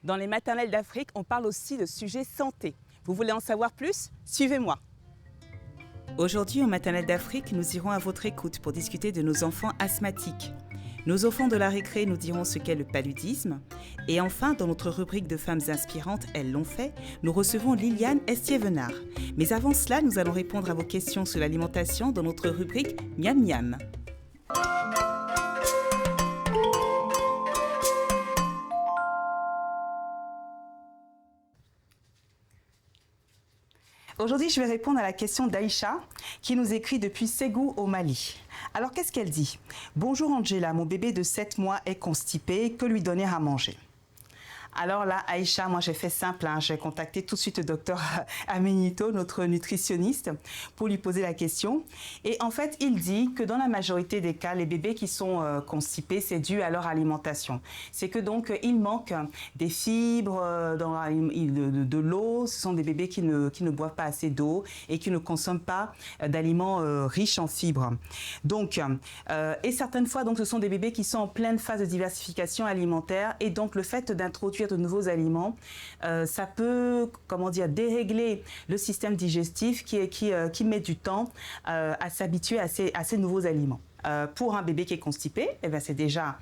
Dans les maternelles d'Afrique, on parle aussi de sujets santé. Vous voulez en savoir plus? Suivez-moi. Aujourd'hui, aux maternelles d'Afrique, nous irons à votre écoute pour discuter de nos enfants asthmatiques. Nos enfants de la récré nous diront ce qu'est le paludisme. Et enfin, dans notre rubrique de femmes inspirantes, elles l'ont fait, nous recevons Liliane Estier-Venard. Mais avant cela, nous allons répondre à vos questions sur l'alimentation dans notre rubrique Miam Miam. Aujourd'hui, je vais répondre à la question d'Aïcha, qui nous écrit depuis Ségou au Mali. Alors, qu'est-ce qu'elle dit? Bonjour Angela, mon bébé de 7 mois est constipé, que lui donner à manger? Alors là, Aïcha, moi j'ai fait simple, j'ai contacté tout de suite le docteur Amenito, notre nutritionniste, pour lui poser la question. Et en fait, il dit que dans la majorité des cas, les bébés qui sont constipés, c'est dû à leur alimentation. C'est que donc, il manque des fibres, de l'eau. Ce sont des bébés qui ne boivent pas assez d'eau et qui ne consomment pas d'aliments riches en fibres. Donc, et certaines fois, donc, ce sont des bébés qui sont en pleine phase de diversification alimentaire. Et donc, le fait d'introduire de nouveaux aliments, ça peut, comment dire, dérégler le système digestif qui met du temps à s'habituer à ces nouveaux aliments. Pour un bébé qui est constipé, eh bien, c'est déjà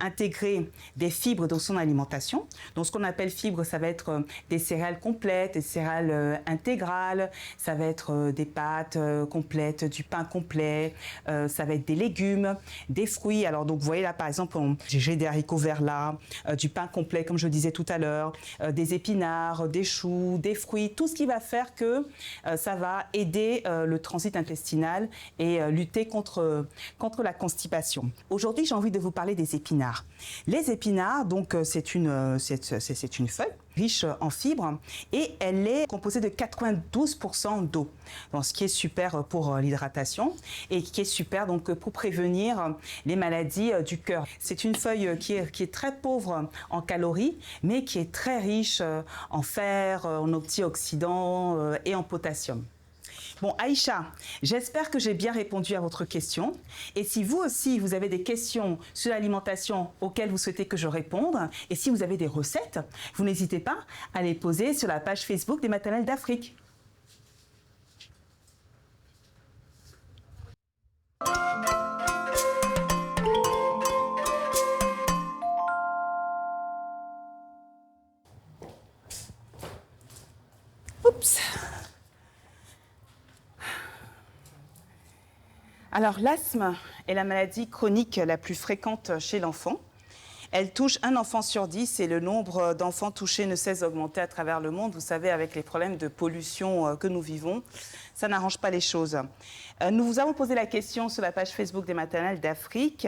intégrer des fibres dans son alimentation. Donc, ce qu'on appelle fibres, ça va être des céréales complètes, des céréales intégrales, ça va être des pâtes complètes, du pain complet, ça va être des légumes, des fruits. Alors, donc, vous voyez là, par exemple, j'ai des haricots verts là, du pain complet, comme je disais tout à l'heure, des épinards, des choux, des fruits, tout ce qui va faire que ça va aider le transit intestinal et lutter contre la constipation. Aujourd'hui, j'ai envie de vous parler des épinards. Les épinards, donc, c'est une feuille riche en fibres et elle est composée de 92% d'eau. Donc, ce qui est super pour l'hydratation et qui est super donc, pour prévenir les maladies du cœur. C'est une feuille qui est très pauvre en calories, mais qui est très riche en fer, en antioxydants et en potassium. Bon, Aïcha, j'espère que j'ai bien répondu à votre question. Et si vous aussi, vous avez des questions sur l'alimentation auxquelles vous souhaitez que je réponde, et si vous avez des recettes, vous n'hésitez pas à les poser sur la page Facebook des Maternelles d'Afrique. Oups. Alors, l'asthme est la maladie chronique la plus fréquente chez l'enfant. Elle touche un enfant sur 10 et le nombre d'enfants touchés ne cesse d'augmenter à travers le monde. Vous savez, avec les problèmes de pollution que nous vivons, ça n'arrange pas les choses. Nous vous avons posé la question sur la page Facebook des Maternelles d'Afrique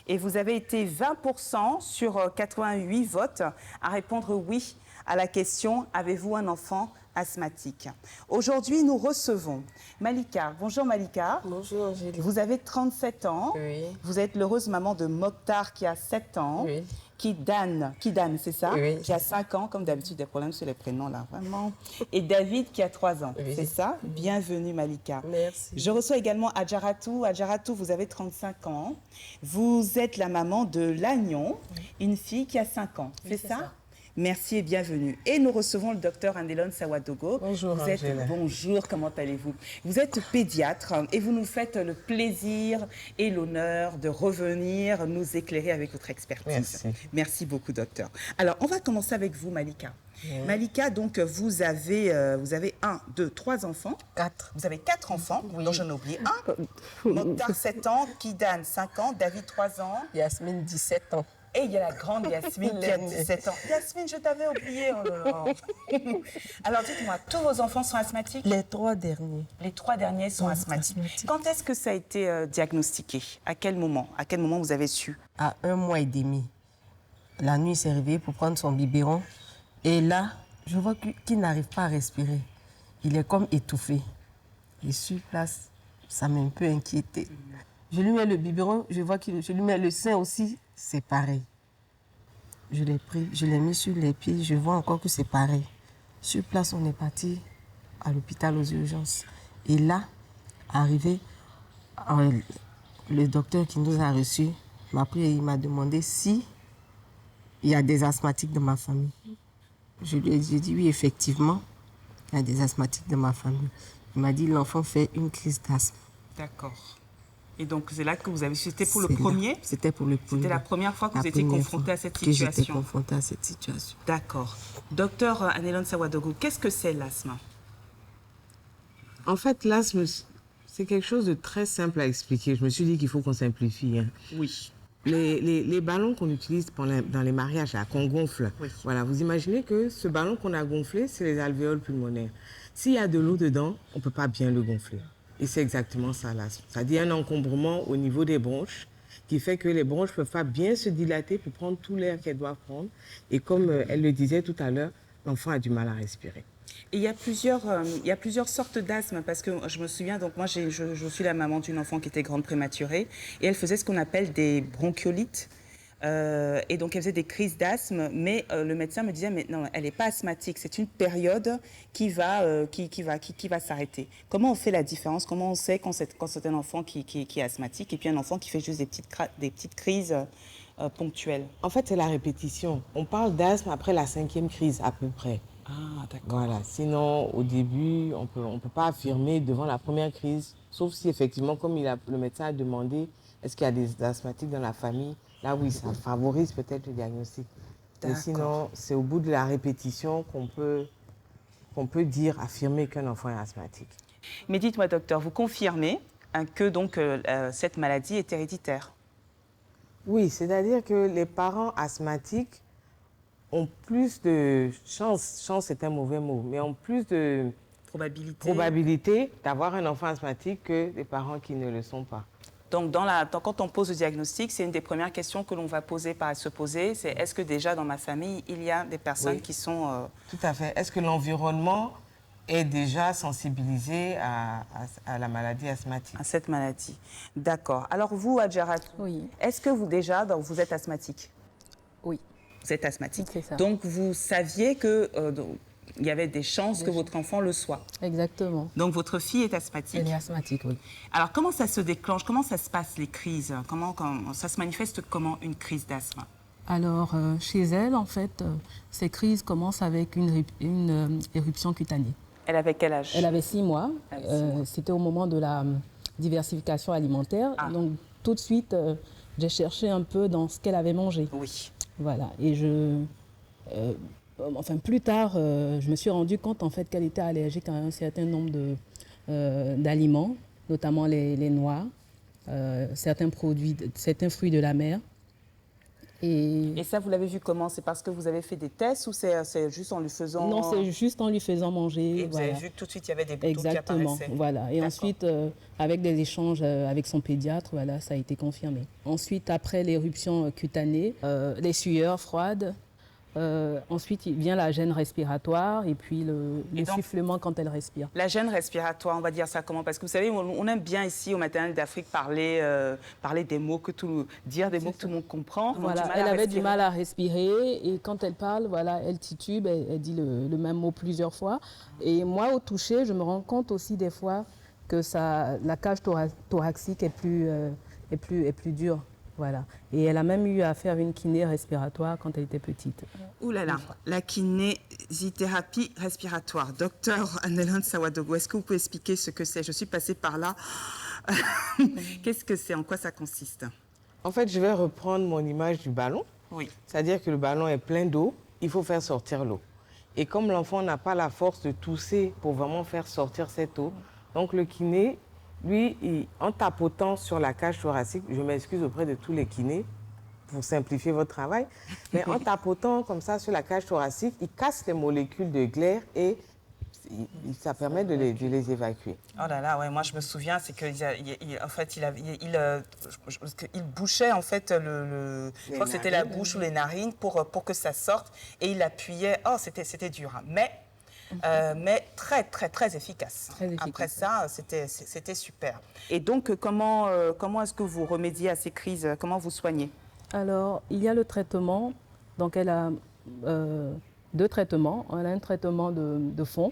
et vous avez été 20% sur 88 votes à répondre oui à la question « Avez-vous un enfant asthmatique ?» Aujourd'hui, nous recevons Malika. Bonjour Malika. Bonjour Angélique. Vous avez 37 ans. Oui. Vous êtes l'heureuse maman de Mokhtar qui a 7 ans. Oui. Kidane, c'est ça? Oui. Qui a 5 ans, comme d'habitude, des problèmes sur les prénoms là, vraiment. Et David qui a 3 ans, Oui. c'est ça? Bienvenue Malika. Merci. Je reçois également Adjaratou. Adjaratou, vous avez 35 ans. Vous êtes la maman de Lanyon, une fille qui a 5 ans, Oui, c'est ça? Merci et bienvenue. Et nous recevons le docteur Andelon Sawadogo. Bonjour Angela. Bonjour, comment allez-vous? Vous êtes pédiatre et vous nous faites le plaisir et l'honneur de revenir nous éclairer avec votre expertise. Merci. Merci beaucoup, docteur. Alors, on va commencer avec vous, Malika. Oui. Malika, donc, vous avez 1, 2, 3 enfants. 4. Vous avez 4 enfants, Oui. dont j'en ai oublié un. Mokhtar, 7 ans, Kidane, 5 ans, David, 3 ans. Yasmine, 17 ans. Et il y a la grande Yasmine qui a 17 ans. Yasmine, je t'avais oublié. Oh là là. Alors dites-moi, tous vos enfants sont asthmatiques? Les 3 derniers. Les 3 derniers sont asthmatiques. Quand est-ce que ça a été diagnostiqué? À quel moment? À quel moment vous avez su? À 1 mois et demi. La nuit, il s'est réveillé pour prendre son biberon. Et là, je vois qu'il n'arrive pas à respirer. Il est comme étouffé. Et sur place, ça m'a un peu inquiété. Je lui mets le biberon, je vois que je lui mets le sein aussi, c'est pareil. Je l'ai pris, je l'ai mis sur les pieds, je vois encore que c'est pareil. Sur place, on est parti à l'hôpital aux urgences. Et là, arrivé, le docteur qui nous a reçus m'a pris et il m'a demandé si il y a des asthmatiques dans ma famille. J'ai dit oui, effectivement, il y a des asthmatiques dans ma famille. Il m'a dit l'enfant fait une crise d'asthme. D'accord. Et donc, c'est là que vous avez... C'était pour le C'est là. premier? C'était pour le premier. C'était la première fois que La vous étiez première confronté fois à cette que j'étais situation? confrontée à cette situation. D'accord. Docteur Anelone Sawadogo, qu'est-ce que c'est l'asthme? En fait, l'asthme, c'est quelque chose de très simple à expliquer. Je me suis dit qu'il faut qu'on simplifie. Hein. Oui. Les ballons qu'on utilise dans les mariages, là, qu'on gonfle, Oui. voilà, vous imaginez que ce ballon qu'on a gonflé, c'est les alvéoles pulmonaires. S'il y a de l'eau dedans, on ne peut pas bien le gonfler. Et c'est exactement ça, l'asthme. C'est-à-dire un encombrement au niveau des bronches qui fait que les bronches ne peuvent pas bien se dilater pour prendre tout l'air qu'elles doivent prendre. Et comme elle le disait tout à l'heure, l'enfant a du mal à respirer. Et il y a plusieurs sortes d'asthme, parce que je me souviens, donc moi je suis la maman d'une enfant qui était grande prématurée, et elle faisait ce qu'on appelle des bronchiolites. Et donc elle faisait des crises d'asthme, mais le médecin me disait mais non, elle n'est pas asthmatique, c'est une période qui va s'arrêter. Comment on fait la différence? Comment on sait quand c'est un enfant qui est asthmatique et puis un enfant qui fait juste des petites crises ponctuelles? En fait, c'est la répétition. On parle d'asthme après la 5e crise à peu près. Ah, d'accord. Voilà. Sinon, au début, on peut pas affirmer devant la première crise, sauf si effectivement, comme le médecin a demandé, est-ce qu'il y a des asthmatiques dans la famille? Là, oui, ça favorise peut-être le diagnostic. Mais sinon, c'est au bout de la répétition qu'on peut dire, affirmer qu'un enfant est asthmatique. Mais dites-moi, docteur, vous confirmez que donc cette maladie est héréditaire? Oui, c'est-à-dire que les parents asthmatiques ont plus de chance c'est un mauvais mot, mais ont plus de probabilité d'avoir un enfant asthmatique que des parents qui ne le sont pas. Donc, quand on pose le diagnostic, c'est une des premières questions que l'on va se poser, c'est est-ce que déjà dans ma famille, il y a des personnes qui sont... Tout à fait. Est-ce que l'environnement est déjà sensibilisé à la maladie asthmatique? À cette maladie. D'accord. Alors vous, Adjara, Oui. est-ce que vous déjà, donc, vous êtes asthmatique? Oui. Vous êtes asthmatique. C'est ça. Donc vous saviez que il y avait des chances que votre enfant le soit. Exactement. Donc votre fille est asthmatique. Elle est asthmatique, oui. Alors comment ça se déclenche? Comment ça se passe les crises? Comment ça se manifeste comment une crise d'asthme? Alors, chez elle, en fait, ces crises commencent avec une éruption cutanée. Elle avait quel âge? Elle avait 6 mois. Elle avait 6 mois. C'était au moment de la diversification alimentaire. Ah. Donc, tout de suite, j'ai cherché un peu dans ce qu'elle avait mangé. Oui. Voilà. Et plus tard, je me suis rendu compte en fait qu'elle était allergique à un certain nombre d'aliments, notamment les noix, certains fruits de la mer. Et ça, vous l'avez vu comment? C'est parce que vous avez fait des tests ou c'est juste en lui faisant... Non, c'est juste en lui faisant manger. Et vous avez vu que tout de suite, il y avait des boutons qui Exactement, apparaissaient. voilà. Et ensuite, avec des échanges avec son pédiatre, voilà, ça a été confirmé. Ensuite, après l'éruption cutanée, les sueurs froides. Ensuite, il vient la gêne respiratoire et puis le sifflement quand elle respire. La gêne respiratoire, on va dire ça comment? Parce que vous savez, on aime bien ici au Maternelle d'Afrique parler des mots dire des mots que tout le monde comprend. Voilà, elle avait du mal à respirer et quand elle parle, voilà, elle titube, elle dit le même mot plusieurs fois. Et moi, au toucher, je me rends compte aussi des fois que la cage thoracique est plus dure. Voilà. Et elle a même eu à faire une kiné respiratoire quand elle était petite. Ouh là là, la kinésithérapie respiratoire. Docteur Anelone Sawadogo, est-ce que vous pouvez expliquer ce que c'est? Je suis passée par là. Qu'est-ce que c'est? En quoi ça consiste? En fait, je vais reprendre mon image du ballon. Oui. C'est-à-dire que le ballon est plein d'eau, il faut faire sortir l'eau. Et comme l'enfant n'a pas la force de tousser pour vraiment faire sortir cette eau, donc le kiné, lui, en tapotant sur la cage thoracique, je m'excuse auprès de tous les kinés pour simplifier votre travail, mais en tapotant comme ça sur la cage thoracique, il casse les molécules de glaire et ça permet de les évacuer. Oh là là, ouais, moi je me souviens, c'est qu'il bouchait en fait je crois que c'était la bouche ou les narines pour que ça sorte et il appuyait. Oh, c'était dur, hein. Mais très, très, très efficace. Après ça, c'était super. Et donc, comment est-ce que vous remédiez à ces crises? Comment vous soignez? Alors, il y a le traitement. Donc, elle a 2 traitements. Elle a un traitement de fond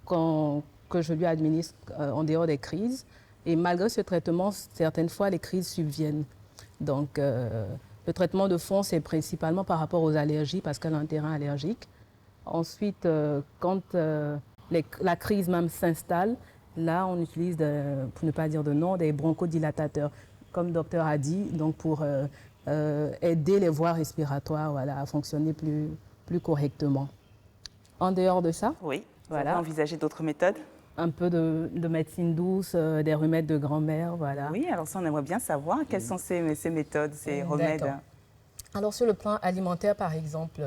que je lui administre en dehors des crises. Et malgré ce traitement, certaines fois, les crises subviennent. Donc, Le traitement de fond, c'est principalement par rapport aux allergies, parce qu'elle a un terrain allergique. Ensuite, quand la crise même s'installe, là, on utilise, pour ne pas dire de nom, des bronchodilatateurs, comme le docteur a dit, donc pour aider les voies respiratoires, voilà, à fonctionner plus correctement. En dehors de ça, Oui. Voilà. Vous avez envisagé d'autres méthodes? un peu de médecine douce, des remèdes de grand-mère, voilà. Oui, alors ça, on aimerait bien savoir quelles sont ces méthodes, ces remèdes. D'accord. Alors sur le plan alimentaire, par exemple,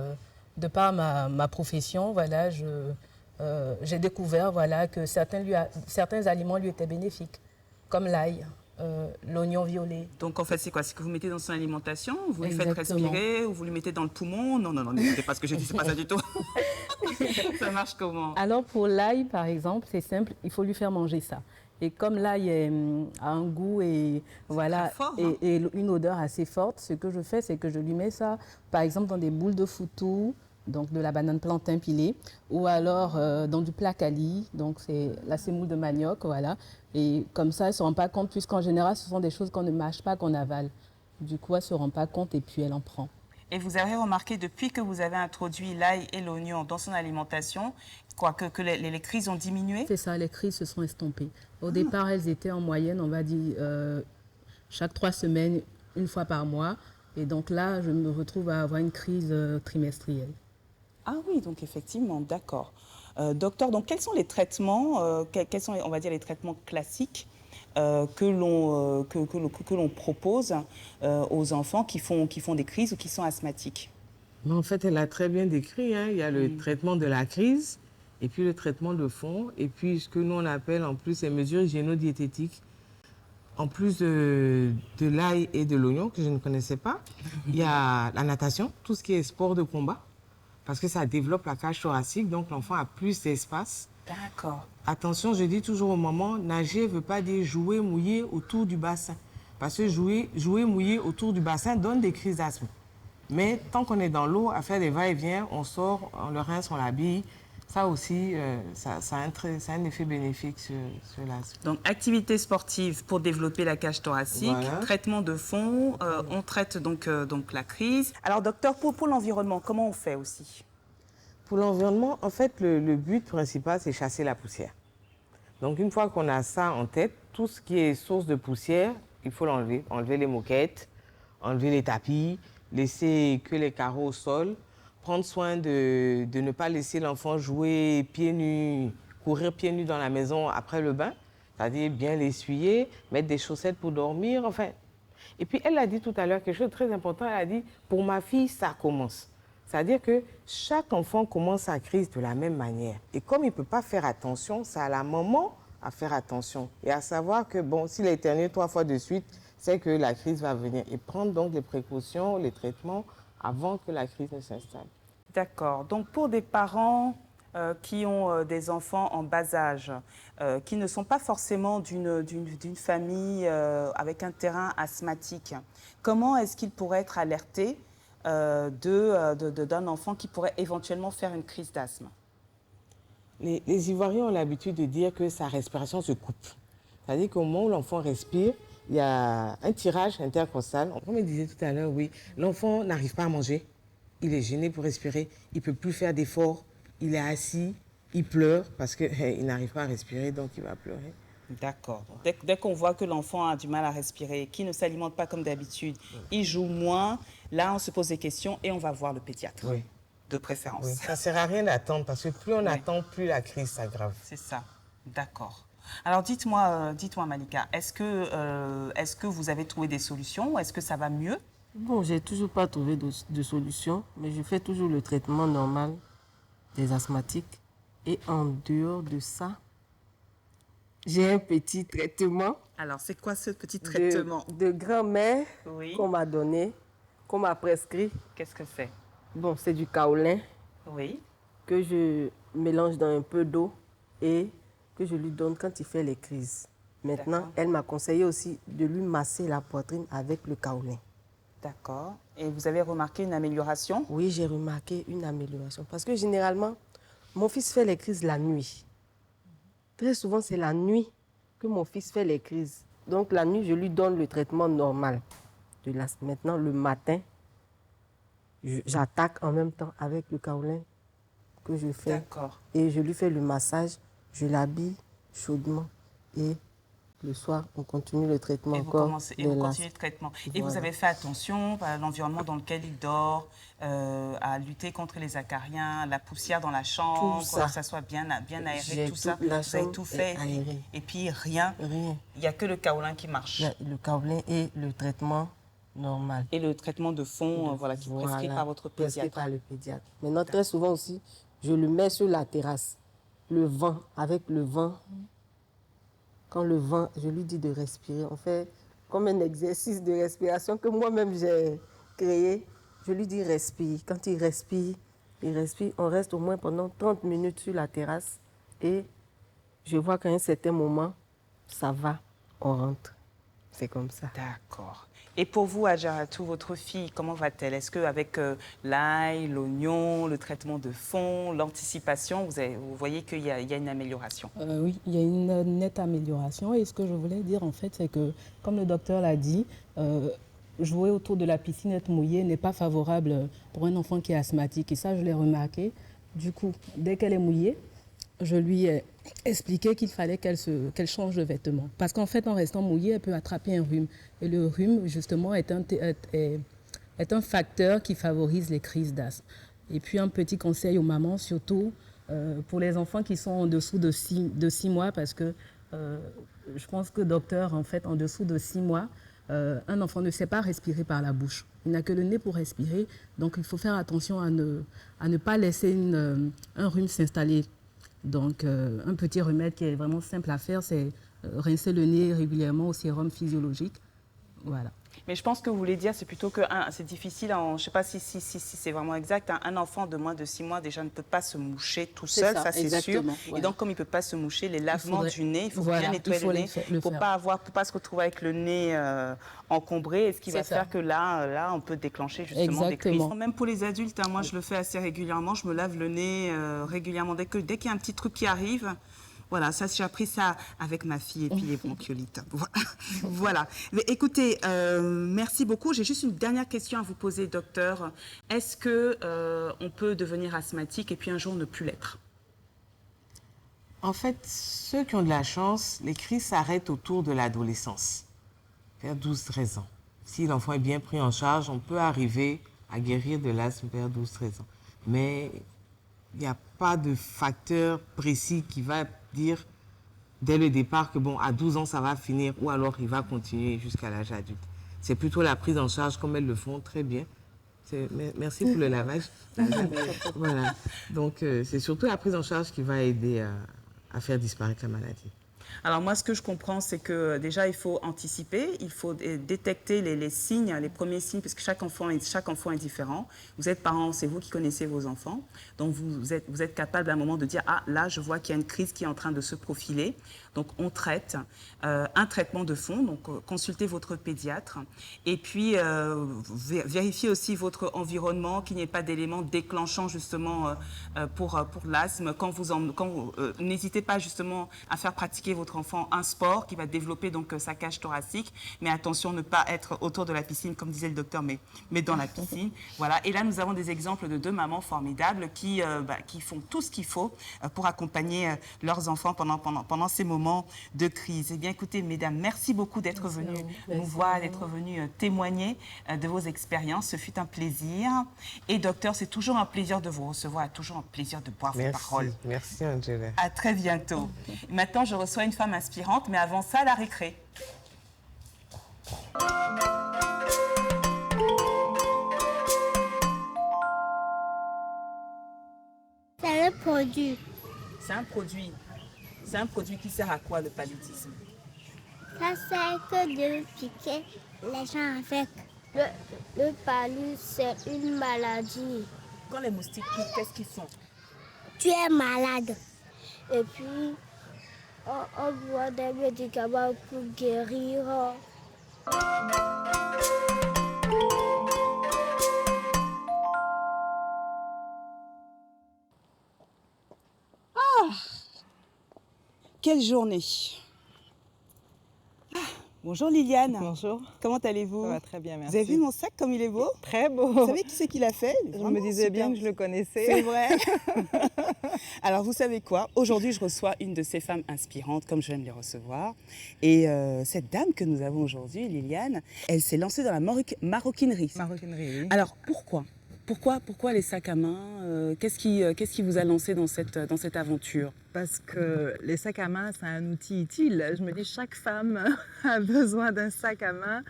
de par ma profession, voilà, j'ai découvert voilà, que certains aliments lui étaient bénéfiques, comme l'ail, l'oignon violet. Donc en fait, c'est quoi? C'est que vous mettez dans son alimentation, vous lui faites Exactement. respirer, ou vous lui mettez dans le poumon? Non, n'écoutez pas ce que je dis, c'est pas ça du tout. Ça marche comment? Alors pour l'ail, par exemple, c'est simple, il faut lui faire manger ça. Et comme l'ail a un goût et, voilà, très fort, hein. et une odeur assez forte, ce que je fais, c'est que je lui mets ça, par exemple, dans des boules de foutou, donc de la banane plantain pilée, ou alors dans du placali, donc c'est la semoule de manioc, voilà. Et comme ça, elle ne se rend pas compte, puisqu'en général, ce sont des choses qu'on ne mâche pas, qu'on avale. Du coup, elle ne se rend pas compte et puis elle en prend. Et vous avez remarqué, depuis que vous avez introduit l'ail et l'oignon dans son alimentation, que les crises ont diminué? C'est ça, les crises se sont estompées. Au départ, elles étaient en moyenne, on va dire, chaque 3 semaines, une fois par mois. Et donc là, je me retrouve à avoir une crise trimestrielle. Ah oui, donc effectivement, d'accord. Docteur, donc quels sont les traitements, quels sont, on va dire, les traitements classiques que l'on propose aux enfants qui font des crises ou qui sont asthmatiques? Mais en fait, elle a très bien décrit, hein. Il y a le traitement de la crise, et puis le traitement de fond, et puis ce que nous on appelle en plus les mesures hygiéno-diététiques. En plus de l'ail et de l'oignon, que je ne connaissais pas, il y a la natation, tout ce qui est sport de combat, parce que ça développe la cage thoracique, donc l'enfant a plus d'espace. D'accord. Attention, je dis toujours aux mamans, nager ne veut pas dire jouer mouillé autour du bassin. Parce que jouer mouillé autour du bassin donne des crises d'asthme. Mais tant qu'on est dans l'eau, à faire des va-et-vient, on sort, on le rince, on l'habille. Ça aussi, ça a un effet bénéfique sur l'asthme. Donc, activité sportive pour développer la cage thoracique, Voilà. traitement de fond, on traite donc la crise. Alors, docteur, pour l'environnement, comment on fait aussi? Pour l'environnement, en fait, le but principal, c'est chasser la poussière. Donc, une fois qu'on a ça en tête, tout ce qui est source de poussière, il faut l'enlever. Enlever les moquettes, enlever les tapis, laisser que les carreaux au sol, prendre soin de ne pas laisser l'enfant jouer pieds nus, courir pieds nus dans la maison après le bain, c'est-à-dire bien l'essuyer, mettre des chaussettes pour dormir, enfin. Et puis, elle a dit tout à l'heure quelque chose de très important, elle a dit, pour ma fille, ça commence. C'est-à-dire que chaque enfant commence sa crise de la même manière. Et comme il ne peut pas faire attention, c'est à la maman à faire attention. Et à savoir que, bon, s'il a éternué 3 fois de suite, c'est que la crise va venir. Et prendre donc les précautions, les traitements avant que la crise ne s'installe. D'accord. Donc, pour des parents qui ont des enfants en bas âge, qui ne sont pas forcément d'une famille avec un terrain asthmatique, comment est-ce qu'ils pourraient être alertés d'un enfant qui pourrait éventuellement faire une crise d'asthme? Les Ivoiriens ont l'habitude de dire que sa respiration se coupe. C'est-à-dire qu'au moment où l'enfant respire, il y a un tirage intercostal. Comme je disais tout à l'heure, oui, l'enfant n'arrive pas à manger. Il est gêné pour respirer. Il ne peut plus faire d'efforts. Il est assis. Il pleure parce qu'il n'arrive pas à respirer, donc il va pleurer. D'accord. Dès qu'on voit que l'enfant a du mal à respirer, qu'il ne s'alimente pas comme d'habitude, il joue moins, là, on se pose des questions et on va voir le pédiatre, Oui. de préférence. Oui. Ça ne sert à rien d'attendre parce que plus on attend, plus la crise s'aggrave. C'est ça. D'accord. Alors, dites-moi, Malika, est-ce que vous avez trouvé des solutions? Est-ce que ça va mieux? Bon, j'ai toujours pas trouvé de solution, mais je fais toujours le traitement normal des asthmatiques. Et en dehors de ça, j'ai un petit traitement Alors, c'est quoi ce petit traitement? de grand-mère Oui. qu'on m'a donné, qu'on m'a prescrit. Qu'est-ce que c'est? Bon, c'est du kaolin Oui. que je mélange dans un peu d'eau et que je lui donne quand il fait les crises. Maintenant, D'accord. elle m'a conseillé aussi de lui masser la poitrine avec le kaolin. D'accord. Et vous avez remarqué une amélioration? Oui, j'ai remarqué une amélioration. Parce que généralement, mon fils fait les crises la nuit. Très souvent, c'est la nuit que mon fils fait les crises. Donc, la nuit, je lui donne le traitement normal. de l'asthme. Maintenant, le matin, j'attaque en même temps avec le kaolin que je fais. D'accord. Et je lui fais le massage, je l'habille chaudement. Et le soir, on continue le traitement Et vous, encore. vous continuez le traitement. Et vous Voilà. avez fait attention à l'environnement dans lequel il dort, à lutter contre les acariens, la poussière dans la chambre, Tout ça. que ça soit bien aéré, J'ai tout ça. la Vous avez chambre tout fait. est aérée. Et puis rien. Rien. Il n'y a que le kaolin qui marche. Il y a le kaolin et le traitement normal. Et le traitement de fond, voilà, qui est prescrit par votre Prescrit pédiatre. par le pédiatre. Maintenant, très souvent aussi, je le mets sur la terrasse. Le vent, avec le vent. Quand le vent, je lui dis de respirer. On fait comme un exercice de respiration que moi-même j'ai créé. Je lui dis respire. Quand il respire, on reste au moins pendant 30 minutes sur la terrasse. Et je vois qu'à un certain moment, ça va, on rentre. C'est comme ça. D'accord. Et pour vous, Adjaratou, votre fille, comment va-t-elle? Est-ce qu'avec l'ail, l'oignon, le traitement de fond, l'anticipation, vous voyez qu'il y a une amélioration? Oui, il y a une nette amélioration. Et ce que je voulais dire, en fait, c'est que, comme le docteur l'a dit, jouer autour de la piscine, être mouillé, n'est pas favorable pour un enfant qui est asthmatique. Et ça, je l'ai remarqué. Du coup, dès qu'elle est mouillée, je lui ai expliqué qu'il fallait qu'elle change de vêtements. Parce qu'en fait, en restant mouillée, elle peut attraper un rhume. Et le rhume, justement, est un facteur qui favorise les crises d'asthme. Et puis, un petit conseil aux mamans, surtout pour les enfants qui sont en dessous de 6 mois, parce que je pense que docteur, en fait, en dessous de 6 mois, un enfant ne sait pas respirer par la bouche. Il n'a que le nez pour respirer. Donc, il faut faire attention à ne pas laisser un rhume s'installer. Donc, un petit remède qui est vraiment simple à faire, c'est rincer le nez régulièrement au sérum physiologique. Voilà. Mais je pense que vous voulez dire, c'est plutôt que c'est difficile, je ne sais pas si c'est vraiment exact, un enfant de moins de 6 mois déjà ne peut pas se moucher tout seul, ça c'est sûr. Voilà. Et donc comme il ne peut pas se moucher, les lavements du nez, il faut voilà, bien nettoyer le nez pour ne pas se retrouver avec le nez encombré, et ce qui va faire que là, on peut déclencher justement des crises. Même pour les adultes, moi je le fais assez régulièrement, je me lave le nez régulièrement dès qu'il y a un petit truc qui arrive. Voilà, ça, j'ai appris ça avec ma fille et puis les bronchiolites. Voilà. Mais écoutez, merci beaucoup. J'ai juste une dernière question à vous poser, docteur. Est-ce que on peut devenir asthmatique et puis un jour ne plus l'être? En fait, ceux qui ont de la chance, les crises s'arrêtent autour de l'adolescence, vers 12-13 ans. Si l'enfant est bien pris en charge, on peut arriver à guérir de l'asthme vers 12-13 ans. Mais il n'y a pas de facteur précis qui va dire dès le départ que bon, à 12 ans, ça va finir ou alors il va continuer jusqu'à l'âge adulte. C'est plutôt la prise en charge comme elles le font très bien. Merci pour le lavage. Voilà. Donc, c'est surtout la prise en charge qui va aider à faire disparaître la maladie. Alors moi, ce que je comprends, c'est que déjà, il faut anticiper, il faut détecter les signes, les premiers signes, parce que chaque enfant est différent. Vous êtes parents, c'est vous qui connaissez vos enfants. Donc, vous êtes capable à un moment de dire, ah, là, je vois qu'il y a une crise qui est en train de se profiler. Donc, on traite un traitement de fond. Donc, consultez votre pédiatre. Et puis, vérifiez aussi votre environnement, qu'il n'y ait pas d'éléments déclenchants, justement, pour l'asthme. N'hésitez pas, justement, à faire pratiquer votre enfant un sport qui va développer donc sa cage thoracique, mais attention, ne pas être autour de la piscine, comme disait le docteur, mais dans la piscine. Voilà. Et là, nous avons des exemples de 2 mamans formidables qui font tout ce qu'il faut pour accompagner leurs enfants pendant ces moments de crise. Eh bien, écoutez, mesdames, merci beaucoup d'être venues nous voir, d'être venues témoigner de vos expériences. Ce fut un plaisir. Et docteur, c'est toujours un plaisir de vous recevoir, toujours un plaisir de boire vos paroles. Merci, Angela. À très bientôt. Maintenant, je reçois une femme inspirante, mais avant ça, la récré. C'est le produit. C'est un produit. C'est un produit qui sert à quoi, le paludisme? Ça sert que de piquer les gens avec. Le palud, c'est une maladie. Quand les moustiques piquent, qu'est-ce qu'ils font? Tu es malade. Et puis, on boit des médicaments pour guérir. Quelle journée! Bonjour Liliane. Bonjour. Comment allez-vous? Ça va très bien, merci. Vous avez vu mon sac comme il est beau? Très beau. Vous savez qui c'est qui l'a fait? Je me disais bien que je le connaissais. C'est vrai. Alors vous savez quoi? Aujourd'hui je reçois une de ces femmes inspirantes comme j'aime les recevoir. Et cette dame que nous avons aujourd'hui, Liliane, elle s'est lancée dans la maroquinerie. Maroquinerie, oui. Alors pourquoi? Pourquoi les sacs à main? Qu'est-ce qui vous a lancé dans cette aventure? Parce que les sacs à main, c'est un outil utile. Je me dis, chaque femme a besoin d'un sac à main.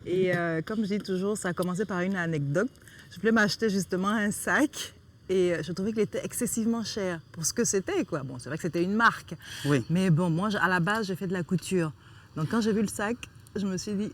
Et comme je dis toujours, ça a commencé par une anecdote. Je voulais m'acheter justement un sac. Et je trouvais qu'il était excessivement cher pour ce que c'était, quoi. Bon, c'est vrai que c'était une marque. Oui. Mais bon, moi, à la base, j'ai fait de la couture. Donc quand j'ai vu le sac, je me suis dit,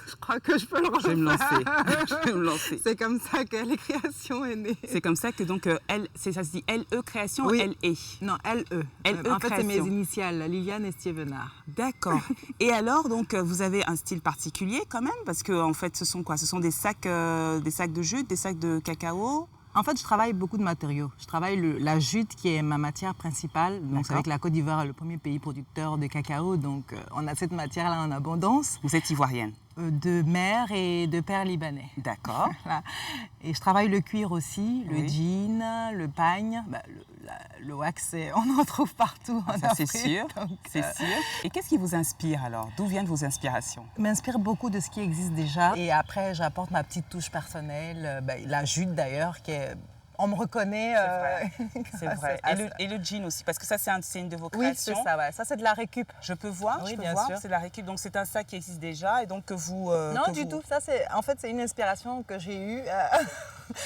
je crois que je peux le refaire. Je vais me lancer. C'est comme ça que les créations est née. C'est comme ça que donc ça se dit LE Création, Oui. LE. Non, LE. LE En fait, c'est mes Création. initiales, Liliane et Stevenard. D'accord. Et alors, donc, vous avez un style particulier quand même? Parce que, en fait, ce sont quoi? Ce sont des sacs de jute, des sacs de cacao? En fait, je travaille beaucoup de matériaux. Je travaille la jute qui est ma matière principale. Donc, c'est avec la Côte d'Ivoire, le premier pays producteur de cacao. Donc, on a cette matière-là en abondance. Vous êtes ivoirienne? De mère et de père libanais. D'accord. Voilà. Et je travaille le cuir aussi, le Oui. jean, le pagne. Le wax, on en trouve partout en Ça, c'est Afrique. sûr. Donc, C'est sûr. Et qu'est-ce qui vous inspire alors? D'où viennent vos inspirations? m'inspire beaucoup de ce qui existe déjà. Et après, j'apporte ma petite touche personnelle. La jute d'ailleurs, on me reconnaît. C'est vrai. Et le jean aussi, parce que ça, c'est une de vos Oui, créations. c'est ça, ouais. Ça, c'est de la récup. Je peux voir, Oui, je peux bien voir. sûr. C'est de la récup. Donc, c'est un sac qui existe déjà et donc que vous... Non, que du vous- tout. Ça, c'est une inspiration que j'ai eue.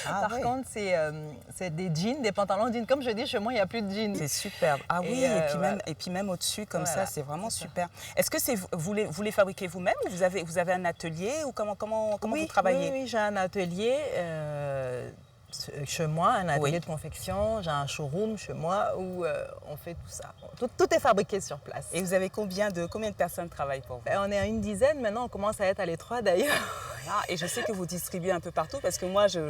Par ouais. contre, c'est des jeans, des pantalons jeans. Comme je dis, chez moi, il n'y a plus de jeans. C'est superbe. Ah oui, et puis même au-dessus, comme Voilà, ça, c'est vraiment c'est ça. super. Est-ce que vous les fabriquez vous-même ou vous avez un atelier ou comment vous travaillez? Oui, j'ai un atelier chez moi, un atelier Oui. de confection. J'ai un showroom chez moi où on fait tout ça. Tout est fabriqué sur place. Et vous avez combien de personnes travaillent pour vous? On est à une dizaine maintenant, on commence à être à l'étroit d'ailleurs. Ah, et je sais que vous distribuez un peu partout parce que moi, je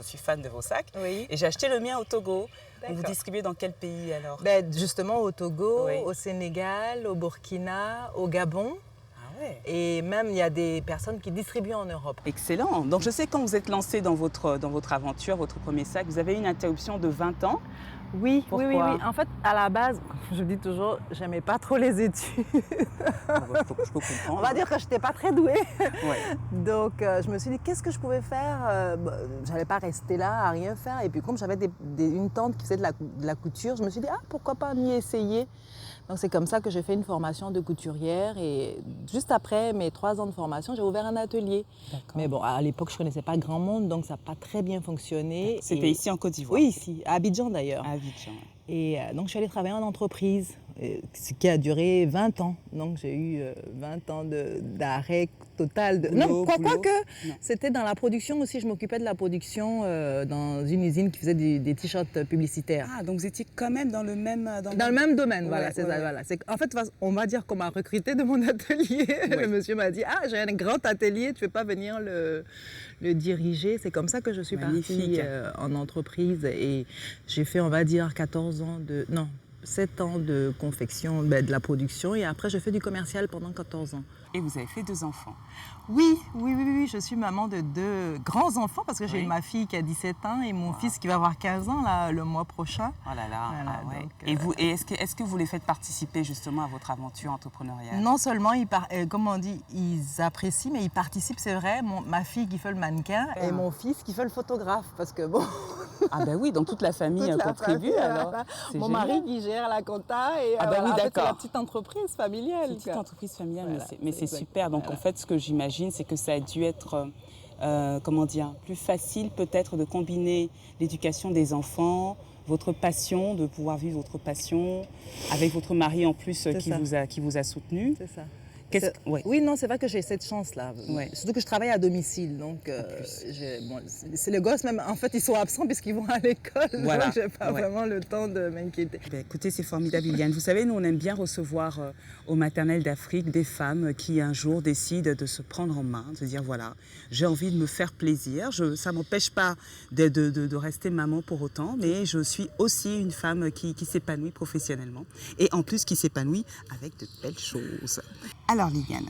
suis fan de vos sacs. Oui. Et j'ai acheté le mien au Togo. D'accord. Vous distribuez dans quel pays alors? Justement au Togo, Oui. au Sénégal, au Burkina, au Gabon. Ah ouais. Et même, il y a des personnes qui distribuent en Europe. Excellent. Donc je sais quand vous êtes lancé dans votre aventure, votre premier sac, vous avez eu une interruption de 20 ans. Oui, Pourquoi? En fait, à la base, je dis toujours, j'aimais pas trop les études. Je peux comprendre. On va dire que je n'étais pas très douée. Ouais. Donc, je me suis dit, qu'est-ce que je pouvais faire? J'allais pas rester là à rien faire. Et puis, comme j'avais une tante qui faisait de la couture, je me suis dit, pourquoi pas m'y essayer? Donc, c'est comme ça que j'ai fait une formation de couturière. Et juste après mes 3 ans de formation, j'ai ouvert un atelier. D'accord. Mais bon, à l'époque, je connaissais pas grand monde, donc ça n'a pas très bien fonctionné. C'était Et- ici en Côte d'Ivoire? Oui, ici, à Abidjan d'ailleurs. À Abidjan. Et donc, je suis allée travailler en entreprise, ce qui a duré 20 ans. Donc, j'ai eu 20 ans d'arrêt total. Boulot. Quoique, Non. c'était dans la production aussi. Je m'occupais de la production dans une usine qui faisait des t-shirts publicitaires. Ah, donc vous étiez quand même dans le même... Dans le même domaine, voilà, Ouais, c'est ouais, ça. ouais. Voilà. En fait, on va dire qu'on m'a recruté de mon atelier. Ouais. Le monsieur m'a dit, j'ai un grand atelier, tu ne veux pas venir le diriger. C'est comme ça que je suis Magnifique. partie en entreprise et j'ai fait, on va dire, 7 ans de confection, de la production et après, je fais du commercial pendant 14 ans. Et vous avez fait 2 enfants. Oui, je suis maman de 2 grands enfants parce que j'ai Oui. ma fille qui a 17 ans et mon fils qui va avoir 15 ans là, le mois prochain. Oh là là, Voilà, ah ouais. donc, Et est-ce que vous les faites participer justement à votre aventure entrepreneuriale? Non seulement, comme on dit, ils apprécient, mais ils participent, c'est vrai. Ma fille qui fait le mannequin et mon fils qui fait le photographe. Parce que bon, Ah ben oui, donc toute la famille toute la contribue famille, alors. voilà. C'est Mon génial. mari qui gère la compta et Ah bah oui, en fait, c'est d'accord. la petite entreprise familiale. C'est une petite quoi. entreprise familiale, Voilà, mais c'est exact. super. Donc Voilà. en fait, ce que j'imagine, c'est que ça a dû être, comment dire, plus facile peut-être de combiner l'éducation des enfants, votre passion, de pouvoir vivre votre passion, avec votre mari en plus qui vous a soutenu. C'est ça. Ouais. Oui, non, c'est vrai que j'ai cette chance-là. Ouais. Surtout que je travaille à domicile. Donc, c'est les gosses, même, en fait, ils sont absents puisqu'ils vont à l'école. Voilà. Donc, je n'ai pas Ouais. vraiment le temps de m'inquiéter. Ben, écoutez, c'est formidable, Liliane. Vous savez, nous, on aime bien recevoir au maternel d'Afrique des femmes qui, un jour, décident de se prendre en main, de dire, voilà, j'ai envie de me faire plaisir. Ça ne m'empêche pas de rester maman pour autant, mais je suis aussi une femme qui s'épanouit professionnellement et en plus qui s'épanouit avec de belles choses. Alors, Liliane,